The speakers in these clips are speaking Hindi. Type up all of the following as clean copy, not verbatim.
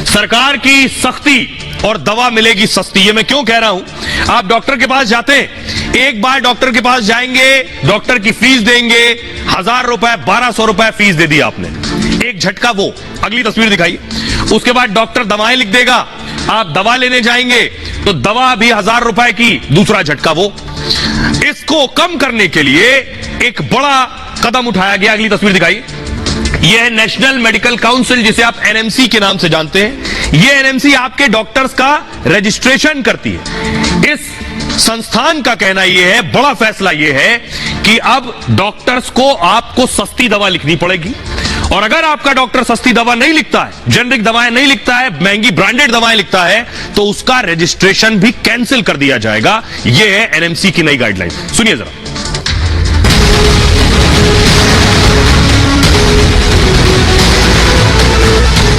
सरकार की सख्ती और दवा मिलेगी सस्ती। ये मैं क्यों कह रहा हूं? आप डॉक्टर के पास जाते हैं, एक बार डॉक्टर के पास जाएंगे, डॉक्टर की फीस देंगे, 1000 रुपए 1200 रुपए फीस दे दी आपने, एक झटका वो। अगली तस्वीर दिखाइए। उसके बाद डॉक्टर दवाएं लिख देगा, आप दवा लेने जाएंगे तो दवा भी 1000 रुपए की, दूसरा झटका वो। इसको कम करने के लिए एक बड़ा कदम उठाया गया। अगली तस्वीर दिखाइए। यह है नेशनल मेडिकल काउंसिल, जिसे आप एनएमसी के नाम से जानते हैं। यह एनएमसी आपके डॉक्टर्स का रजिस्ट्रेशन करती है। इस संस्थान का कहना यह है, बड़ा फैसला यह है कि अब डॉक्टर्स को आपको सस्ती दवा लिखनी पड़ेगी, और अगर आपका डॉक्टर सस्ती दवा नहीं लिखता है, जेनरिक दवाएं नहीं लिखता है, महंगी ब्रांडेड दवाएं लिखता है, तो उसका रजिस्ट्रेशन भी कैंसिल कर दिया जाएगा। यह है एनएमसी की नई गाइडलाइन। सुनिए जरा।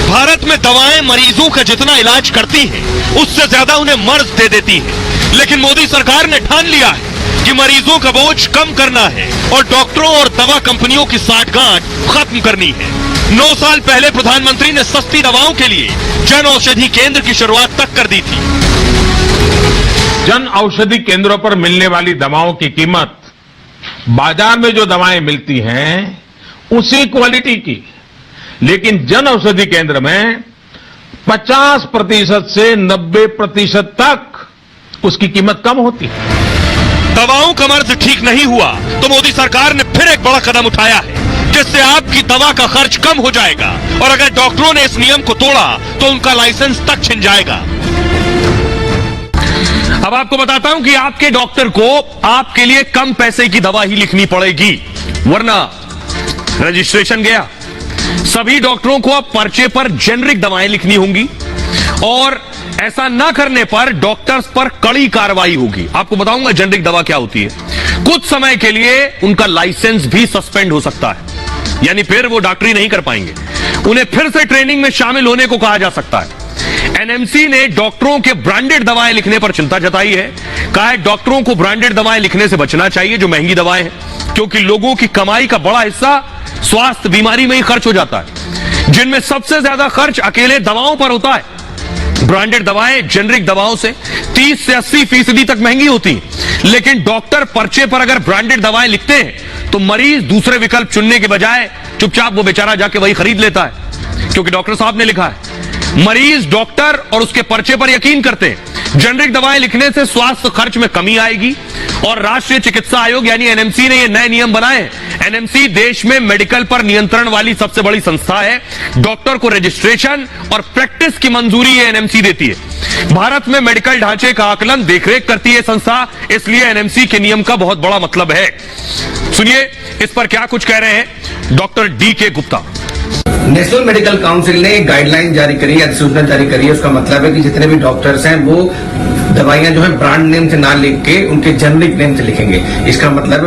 भारत में दवाएं मरीजों का जितना इलाज करती हैं, उससे ज्यादा उन्हें मर्ज दे देती हैं। लेकिन मोदी सरकार ने ठान लिया है कि मरीजों का बोझ कम करना है और डॉक्टरों और दवा कंपनियों की साठगांठ खत्म करनी है। 9 साल पहले प्रधानमंत्री ने सस्ती दवाओं के लिए जन औषधि केंद्र की शुरुआत तक कर दी थी। जन औषधि केंद्रों पर मिलने वाली दवाओं की कीमत बाजार में जो दवाएं मिलती हैं उसी क्वालिटी की, लेकिन जन औषधि केंद्र में 50% से 90% तक उसकी कीमत कम होती है। दवाओं का मर्ज ठीक नहीं हुआ तो मोदी सरकार ने फिर एक बड़ा कदम उठाया है, जिससे आपकी दवा का खर्च कम हो जाएगा, और अगर डॉक्टरों ने इस नियम को तोड़ा तो उनका लाइसेंस तक छिन जाएगा। अब आपको बताता हूं कि आपके डॉक्टर को आपके लिए कम पैसे की दवा ही लिखनी पड़ेगी, वरना रजिस्ट्रेशन गया। सभी डॉक्टरों को अब पर्चे पर जेनरिक दवाएं लिखनी होंगी, और ऐसा न करने पर डॉक्टर्स पर कड़ी कार्रवाई होगी। आपको बताऊंगा जेनरिक दवा क्या होती है। कुछ समय के लिए उनका लाइसेंस भी सस्पेंड हो सकता है, यानी फिर वो डॉक्टरी नहीं कर पाएंगे। उन्हें फिर से ट्रेनिंग में शामिल होने को कहा जा सकता है। एनएमसी ने डॉक्टरों के ब्रांडेड दवाएं लिखने पर चिंता जताई है। कहा है डॉक्टरों को ब्रांडेड दवाएं लिखने से बचना चाहिए, जो महंगी दवाएं हैं, क्योंकि लोगों की कमाई का बड़ा हिस्सा स्वास्थ्य बीमारी में ही खर्च हो जाता है, जिनमें सबसे ज्यादा खर्च अकेले दवाओं पर होता है। ब्रांडेड दवाएं जेनरिक दवाओं से 30 से 80% तक महंगी होती हैं, लेकिन डॉक्टर पर्चे पर अगर ब्रांडेड दवाएं लिखते हैं तो मरीज दूसरे विकल्प चुनने के बजाय चुपचाप वो बेचारा जाके वही खरीद लेता है, क्योंकि डॉक्टर साहब ने लिखा है। मरीज डॉक्टर और उसके पर्चे पर यकीन करते हैं। जेनरिक दवाएं लिखने से स्वास्थ्य खर्च में कमी आएगी, और राष्ट्रीय चिकित्सा आयोग यानी एनएमसी ने ये नए नियम बनाए। एनएमसी देश में मेडिकल पर नियंत्रण वाली सबसे बड़ी संस्था है। डॉक्टर को रजिस्ट्रेशन और प्रैक्टिस की मंजूरी ये एनएमसी देती है। भारत में मेडिकल ढांचे का आकलन देखरेख करती है संस्था, इसलिए एनएमसी के नियम का बहुत बड़ा मतलब है। सुनिए इस पर क्या कुछ कह रहे हैं doctor DK Gupta. National medical council ने एक गाइडलाइन जारी करी, अधिसूचना जारी करी है। उसका मतलब है कि जितने भी डॉक्टर्स हैं वो दवाइयां जो है ब्रांड नेम से ना लिख के उनके जेनरिक नेम से लिखेंगे। इसका मतलब है